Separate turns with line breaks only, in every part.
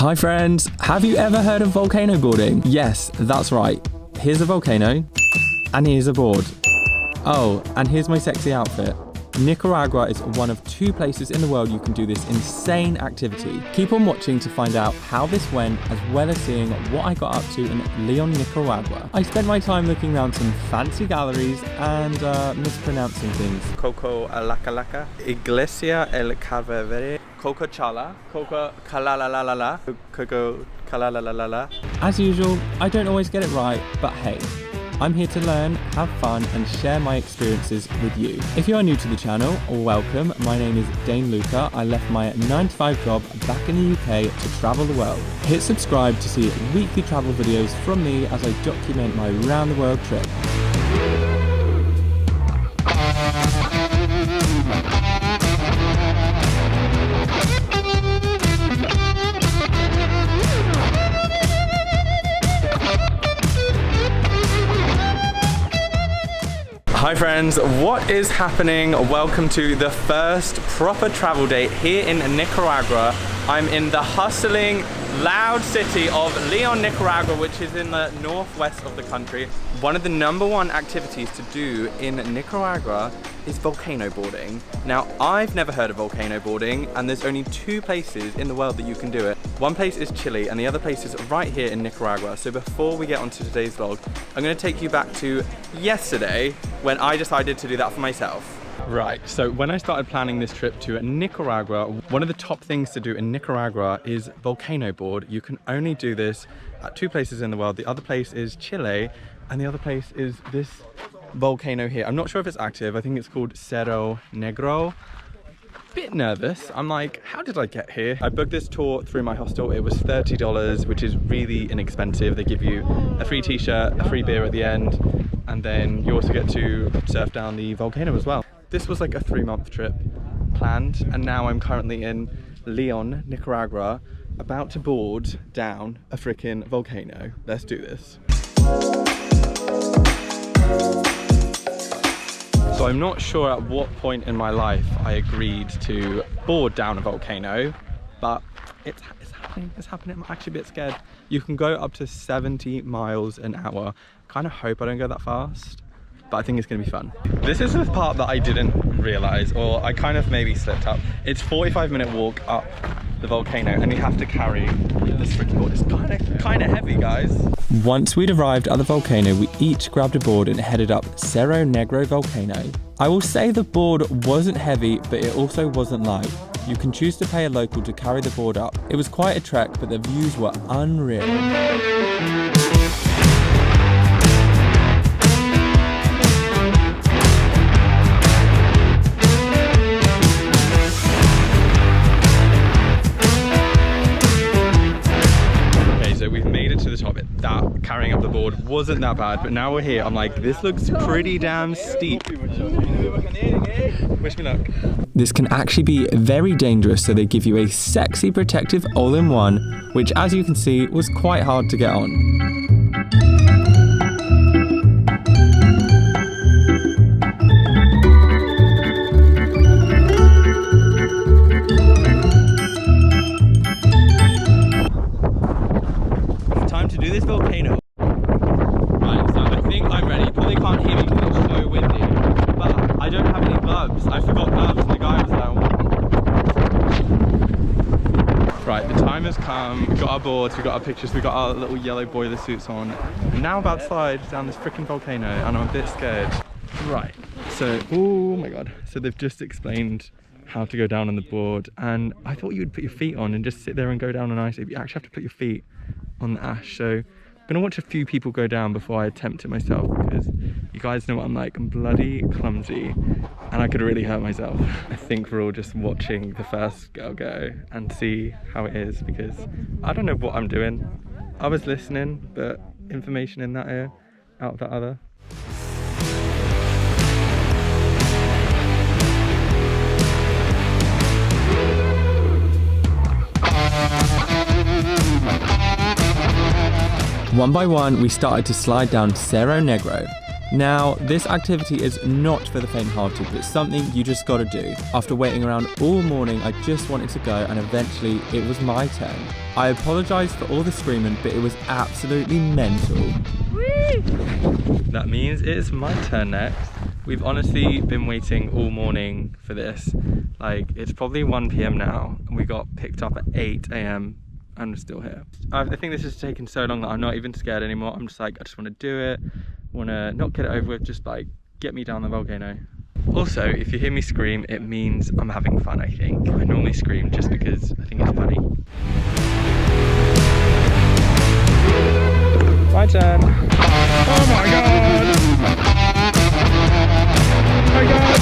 Hi friends, have you ever heard of volcano boarding? Yes, that's right. Here's a volcano, and here's a board. Oh, and here's my sexy outfit. Nicaragua is one of 2 places in the world you can do this insane activity. Keep on watching to find out how this went, as well as seeing what I got up to in León, Nicaragua. I spent my time looking around some fancy galleries and mispronouncing things. Coco Calala, Iglesia el Calvere, Coco Calala, Coco Calala, Coco Calala. As usual, I don't always get it right, but hey, I'm here to learn, have fun, and share my experiences with you. If you are new to the channel, welcome. My name is Dain. I left my 9-to-5 job back in the UK to travel the world. Hit subscribe to see weekly travel videos from me as I document my round the world trip. Hi friends, what is happening? Welcome to the first proper travel date here in Nicaragua. I'm in the hustling, loud city of León, Nicaragua, which is in the northwest of the country. One of the #1 activities to do in Nicaragua is volcano boarding. Now, I've never heard of volcano boarding, and there's only 2 places in the world that you can do it. One place is Chile, and the other place is right here in Nicaragua. So before we get onto today's vlog, I'm gonna take you back to yesterday when I decided to do that for myself. Right, so when I started planning this trip to Nicaragua, one of the top things to do in Nicaragua is volcano board. You can only do this at 2 places in the world. The other place is Chile, and the other place is this volcano here. I'm not sure if it's active. I think it's called Cerro Negro. Bit nervous. I'm like, how did I get here? I booked this tour through my hostel. It was $30, which is really inexpensive. They give you a free t-shirt, a free beer at the end, and then you also get to surf down the volcano as well. This was like a 3-month trip planned, and now I'm currently in León, Nicaragua, about to board down a freaking volcano. Let's do this. So I'm not sure at what point in my life I agreed to board down a volcano, but it's happening. I'm actually a bit scared. You can go up to 70 miles an hour. Kind of hope I don't go that fast, but I think it's gonna be fun. This is the part that I didn't realize, or I kind of maybe slipped up. It's 45-minute walk up the volcano, and you have to carry this freaking board. It's kind of heavy, guys. Once we'd arrived at the volcano, we each grabbed a board and headed up Cerro Negro volcano. I will say the board wasn't heavy, but it also wasn't light. You can choose to pay a local to carry the board up. It was quite a trek, but the views were unreal. That carrying up the board wasn't that bad, but now we're here. I'm like, this looks pretty damn steep. Wish me luck. This can actually be very dangerous, so they give you a sexy protective all-in-one, which as you can see was quite hard to get on. Do this volcano. Right, so I think I'm ready. You probably can't hear me because it's so windy, but I don't have any gloves. I forgot gloves, and the guy was like, right, the time has come. We've got our boards, we've got our pictures, we've got our little yellow boiler suits on. I'm now about to slide down this freaking volcano, and I'm a bit scared. Right, so, oh my god. So they've just explained how to go down on the board, and I thought you would put your feet on and just sit there and go down on ice. You actually have to put your feet on the ash. So I'm gonna watch a few people go down before I attempt it myself, because you guys know what I'm like. I'm bloody clumsy and I could really hurt myself. I think we're all just watching the first girl go and see how it is, because I don't know what I'm doing. I was listening, but information in that ear, out of that other. One by one, we started to slide down Cerro Negro. Now, this activity is not for the faint-hearted, but it's something you just gotta do. After waiting around all morning, I just wanted to go, and eventually it was my turn. I apologise for all the screaming, but it was absolutely mental. Whee! That means it's my turn next. We've honestly been waiting all morning for this. Like, it's probably 1 p.m. now, and we got picked up at 8 a.m. and we're still here. I think this has taken so long that I'm not even scared anymore. I'm just like, I just want to do it. Want to not get it over with, just like get me down the volcano. Also, if you hear me scream, it means I'm having fun, I think. I normally scream just because I think it's funny. My turn. Oh my god! Oh my god!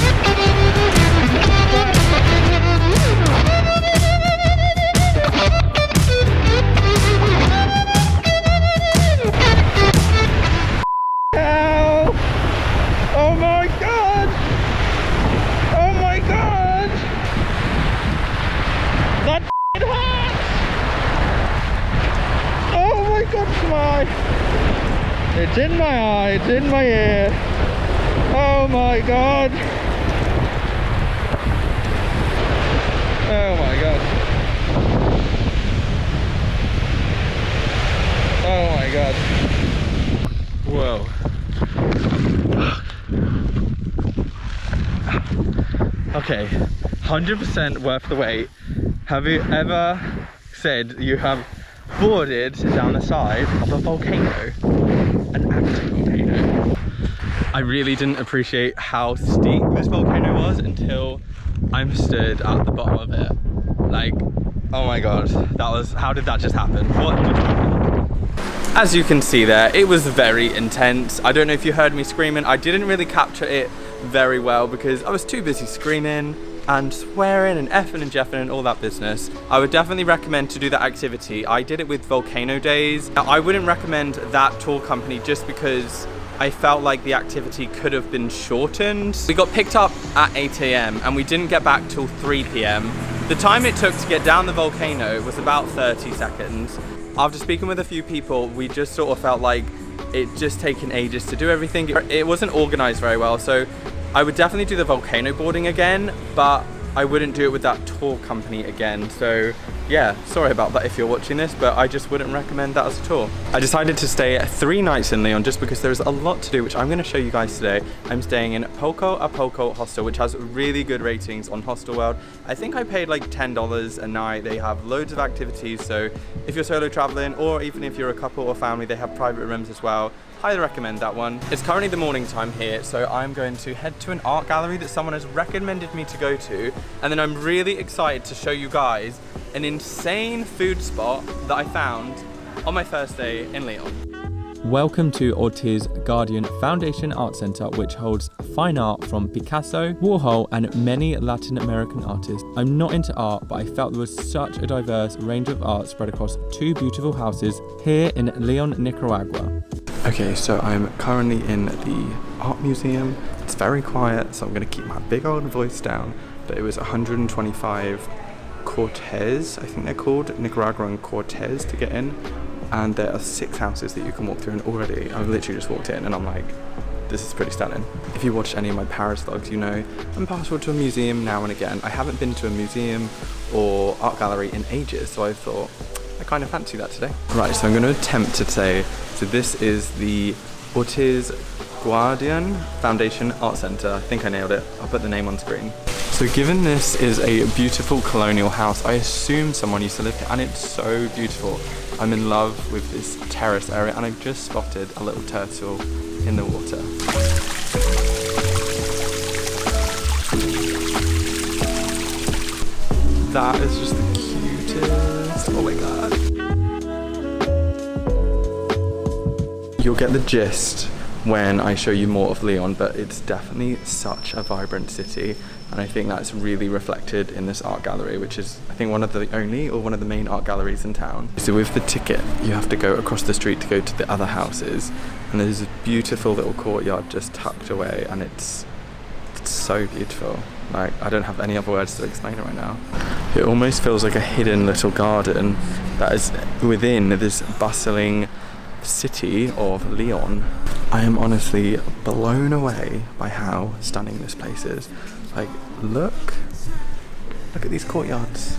It's in my eye, it's in my ear. Oh my god. Oh my god. Oh my god. Whoa. Okay, 100% worth the wait. Have you ever said you have boarded down the side of a volcano? An active volcano. I really didn't appreciate how steep this volcano was until I'm stood at the bottom of it. Like, oh my god, that was, how did that just happen? What just happened? As you can see there, it was very intense. I don't know if you heard me screaming. I didn't really capture it very well because I was too busy screaming and swearing and effing and jeffing and all that business. I would definitely recommend to do that activity. I did it with Volcano Days. Now, I wouldn't recommend that tour company just because I felt like the activity could have been shortened. We got picked up at 8 a.m. and we didn't get back till 3 p.m. The time it took to get down the volcano was about 30 seconds. After speaking with a few people, we just sort of felt like it just taken ages to do everything. It wasn't organized very well, so I would definitely do the volcano boarding again, but I wouldn't do it with that tour company again. So yeah, sorry about that if you're watching this, but I just wouldn't recommend that as a tour. I decided to stay 3 nights in Leon just because there's a lot to do, which I'm going to show you guys today. I'm staying in Poco hostel, which has really good ratings on Hostel World. I think I paid like $10 a night. They have loads of activities, so if you're solo traveling or even if you're a couple or family, they have private rooms as well. Highly recommend that one. It's currently the morning time here, so I'm going to head to an art gallery that someone has recommended me to go to, and then I'm really excited to show you guys an insane food spot that I found on my first day in Leon. Welcome to Ortiz-Gurdian Foundation Art Center, which holds fine art from Picasso, Warhol, and many Latin American artists. I'm not into art, but I felt there was such a diverse range of art spread across 2 beautiful houses here in Leon, Nicaragua. Okay, so I'm currently in the art museum. It's very quiet, so I'm going to keep my big old voice down. But it was 125 Cortez, I think they're called, Nicaraguan Cortez to get in. And there are 6 houses that you can walk through, and already I've literally just walked in and I'm like, this is pretty stunning. If you watched any of my Paris vlogs, you know I'm partial to a museum now and again. I haven't been to a museum or art gallery in ages, so I thought I kind of fancy that today. Right, so I'm going to attempt to say, so this is the Ortiz-Gurdian Foundation Art Center. I think I nailed it. I'll put the name on screen. So given this is a beautiful colonial house, I assume someone used to live here, and it's so beautiful. I'm in love with this terrace area, and I've just spotted a little turtle in the water. That is just the cutest. Oh my god. You'll get the gist when I show you more of Leon, but it's definitely such a vibrant city, and I think that's really reflected in this art gallery, which is I think one of the only or one of the main art galleries in town. So with the ticket you have to go across the street to go to the other houses, and there's a beautiful little courtyard just tucked away, and it's so beautiful. Like, I don't have any other words to explain it right now. It almost feels like a hidden little garden that is within this bustling city of Leon. I am honestly blown away by how stunning this place is. Like, look at these courtyards.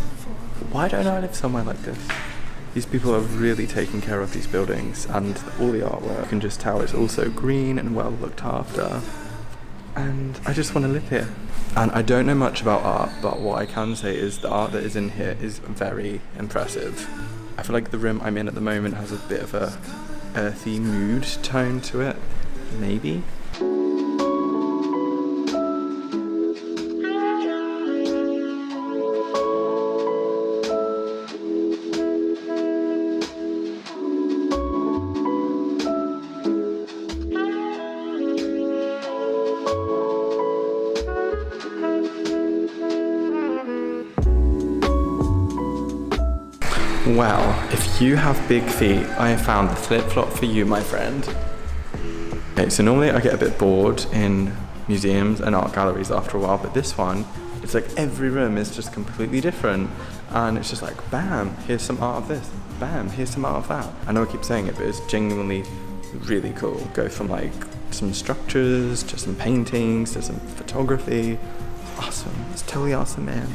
Why don't I live somewhere like this? These people are really taking care of these buildings, and all the artwork, you can just tell it's also green and well looked after. And I just want to live here. And I don't know much about art, but what I can say is the art that is in here is very impressive. I feel like the room I'm in at the moment has a bit of a earthy mood tone to it, maybe. Well, if you have big feet, I have found the flip-flop for you, my friend. Okay, so normally I get a bit bored in museums and art galleries after a while, but this one, it's like every room is just completely different. And it's just like, bam, here's some art of this. Bam, here's some art of that. I know I keep saying it, but it's genuinely really cool. Go from like some structures to some paintings to some photography. It's awesome, it's totally awesome, man.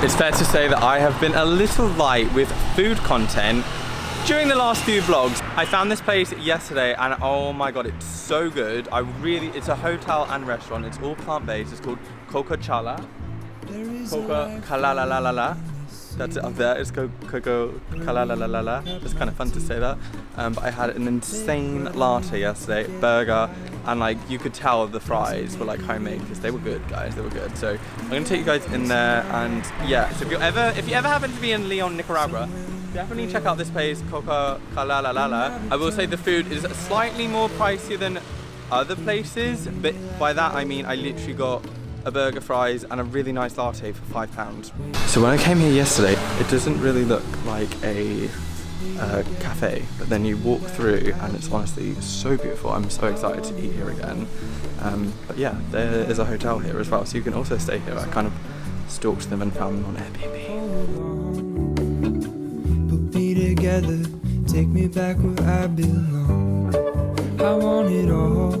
It's fair to say that I have been a little light with food content during the last few vlogs. I found this place yesterday and oh my god, it's so good. It's a hotel and restaurant. It's all plant-based. It's called Coco Calala. Coco Calala. That's it up there. It's Coco Calala. It's kind of fun to say that. But I had an insane latte yesterday, burger, and like you could tell the fries were like homemade because they were good, guys. They were good. So I'm gonna take you guys in there, and yeah. So if you ever happen to be in Leon, Nicaragua, definitely check out this place, Coco Calala. I will say the food is slightly more pricey than other places, but by that I mean I literally got a burger, fries, and a really nice latte for £5. So when I came here yesterday, it doesn't really look like a cafe, but then you walk through and it's honestly so beautiful. I'm so excited to eat here again. But yeah, there is a hotel here as well, so you can also stay here. I kind of stalked them and found them on Airbnb.
Put me together, take me back where I belong. I want it all.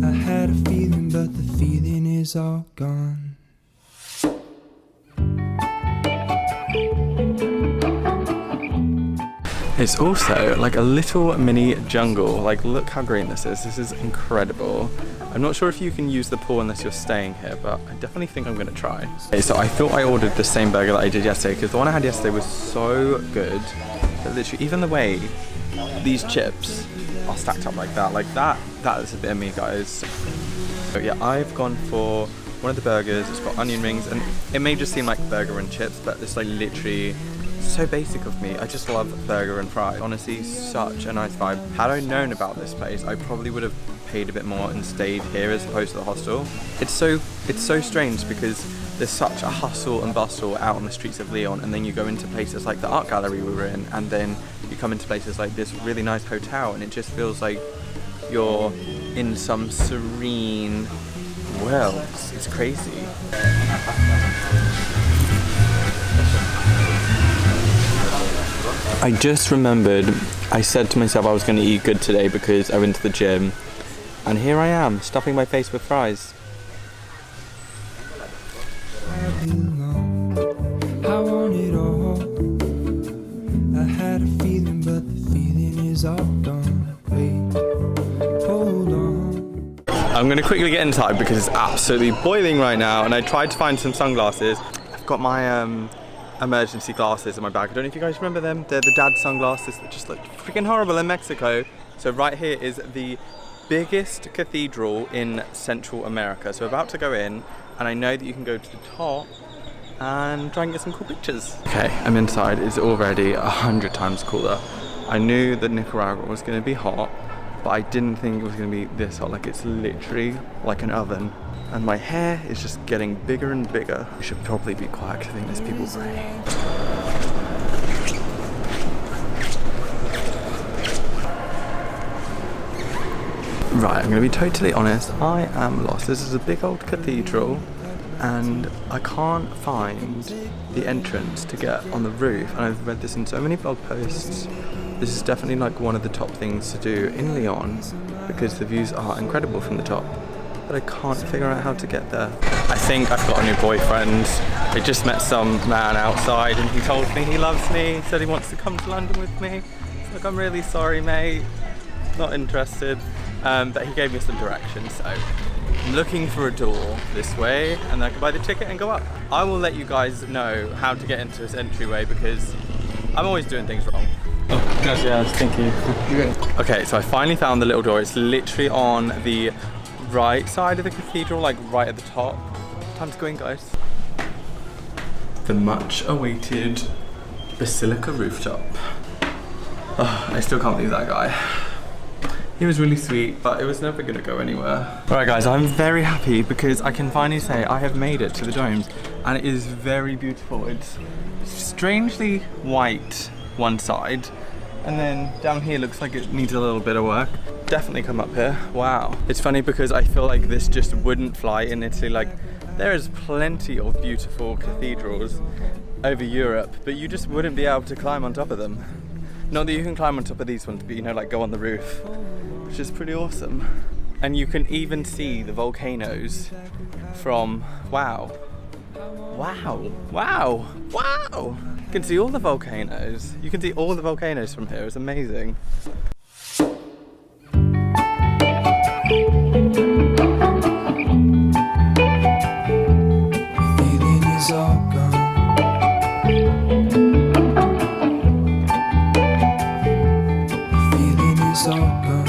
I had a feeling, but the feeling is all gone.
It's also like a little mini jungle. Like, look how green this is. This is incredible. I'm not sure if you can use the pool unless you're staying here, but I definitely think I'm gonna try. Okay, so I thought I ordered the same burger that I did yesterday because the one I had yesterday was so good. But literally, even the way these chips are stacked up like that is a bit of me, guys. So yeah, I've gone for one of the burgers. It's got onion rings, and it may just seem like burger and chips, but it's like literally so basic of me. I just love burger and fries. Honestly, such a nice vibe. Had I known about this place, I probably would have paid a bit more and stayed here as opposed to the hostel. It's so strange because there's such a hustle and bustle out on the streets of Leon, and then you go into places like the art gallery we were in, and then you come into places like this really nice hotel, and it just feels like you're in some serene world. It's crazy. I just remembered I said to myself I was going to eat good today because I went to the gym, and here I am stuffing my face with fries.
I want it all. I had a feeling, but the feeling is all gone. Wait, hold on.
I'm going to quickly get inside because it's absolutely boiling right now, and I tried to find some sunglasses. I've got my emergency glasses in my bag. I don't know if you guys remember them. They're the dad sunglasses that just looked freaking horrible in Mexico. So right here is the biggest cathedral in Central America. So we're about to go in, and I know that you can go to the top and try and get some cool pictures. Okay, I'm inside. It's already 100 times cooler. I knew that Nicaragua was going to be hot, but I didn't think it was going to be this hot. Like, it's literally like an oven. and my hair is just getting bigger and bigger. We should probably be quiet because I think there's people praying. Right, I'm gonna be totally honest, I am lost. This is a big old cathedral and I can't find the entrance to get on the roof, and I've read this in so many blog posts. This is definitely like one of the top things to do in Lyon because the views are incredible from the top, but I can't figure out how to get there. I think I've got a new boyfriend. I just met some man outside and he told me he loves me, said he wants to come to London with me. It's like, I'm really sorry mate, not interested. But he gave me some directions, so I'm looking for a door this way and then I can buy the ticket and go up. I will let you guys know how to get into this entryway because I'm always doing things wrong.
Oh, gracias, thank you.
Okay, so I finally found the little door. It's literally on the right side of the cathedral, like right at the top. Time to go in, guys. The much awaited Basilica rooftop. Oh, I still can't believe that guy. He was really sweet, but it was never gonna go anywhere. Alright guys, I'm very happy because I can finally say I have made it to the domes and it is very beautiful. It's strangely white one side and then down here looks like it needs a little bit of work. Definitely come up here. Wow. It's funny because I feel like this just wouldn't fly in Italy. Like there is plenty of beautiful cathedrals over Europe, but you just wouldn't be able to climb on top of them. Not that you can climb on top of these ones, but you know, like go on the roof, which is pretty awesome. And you can even see the volcanoes from, wow. Wow, wow, wow. You can see all the volcanoes. You can see all the volcanoes from here, it's amazing.
Feeling is all gone. It's all gone.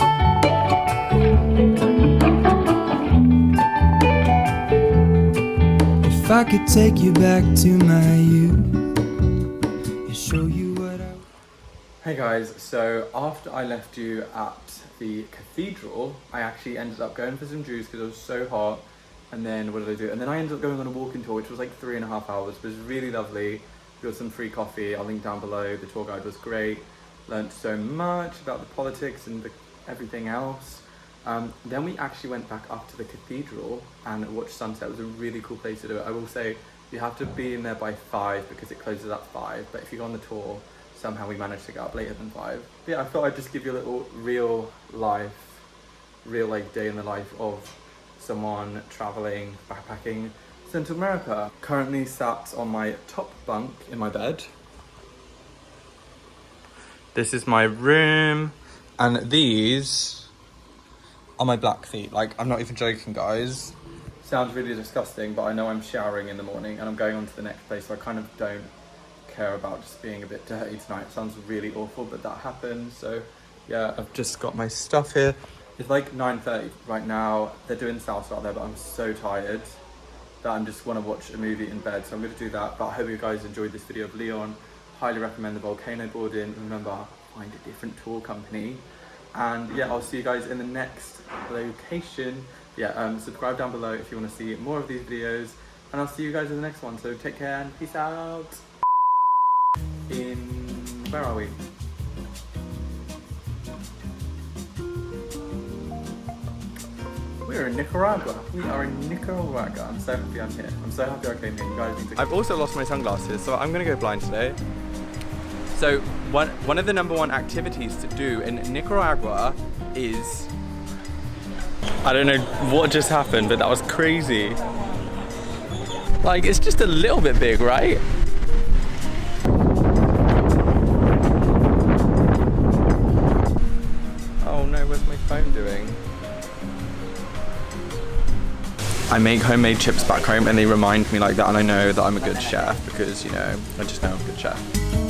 If I could take you back to my youth and show you what I...
Hey guys, so after I left you at the cathedral, I actually ended up going for some juice because it was so hot. And then what did I do? And then I ended up going on a walking tour, which was like 3.5 hours. It was really lovely. We got some free coffee. I'll link down below. The tour guide was great. Learned so much about the politics and everything else. Then we actually went back up to the cathedral and watched sunset. It was a really cool place to do it. I will say you have to be in there by 5 because it closes at 5, but if you go on the tour, somehow we managed to get up later than 5. But yeah, I thought I'd just give you a little real like day in the life of someone traveling, backpacking Central America. Currently sat on my top bunk in my bed. This is my room, and these are my black feet. Like, I'm not even joking, guys. Sounds really disgusting, but I know I'm showering in the morning and I'm going on to the next place, so I kind of don't care about just being a bit dirty tonight. It sounds really awful, but that happens. So yeah, I've just got my stuff here. It's like 9:30 right now. They're doing salsa out there, but I'm so tired that I just want to watch a movie in bed, so I'm going to do that. But I hope you guys enjoyed this video of Lyon. Highly recommend the volcano boarding. Remember, find a different tour company. And yeah, I'll see you guys in the next location. Yeah, subscribe down below if you want to see more of these videos. And I'll see you guys in the next one. So take care and peace out. Where are we? We're in Nicaragua. We are in Nicaragua. I'm so happy I'm here. I'm so happy I came here. You guys need to... I've also lost my sunglasses, so I'm gonna go blind today. So one of the #1 activities to do in Nicaragua is... I don't know what just happened, but that was crazy. Like, it's just a little bit big, right? Oh no, what's my phone doing? I make homemade chips back home and they remind me like that, and I know that I'm a good chef because, you know, I just know I'm a good chef.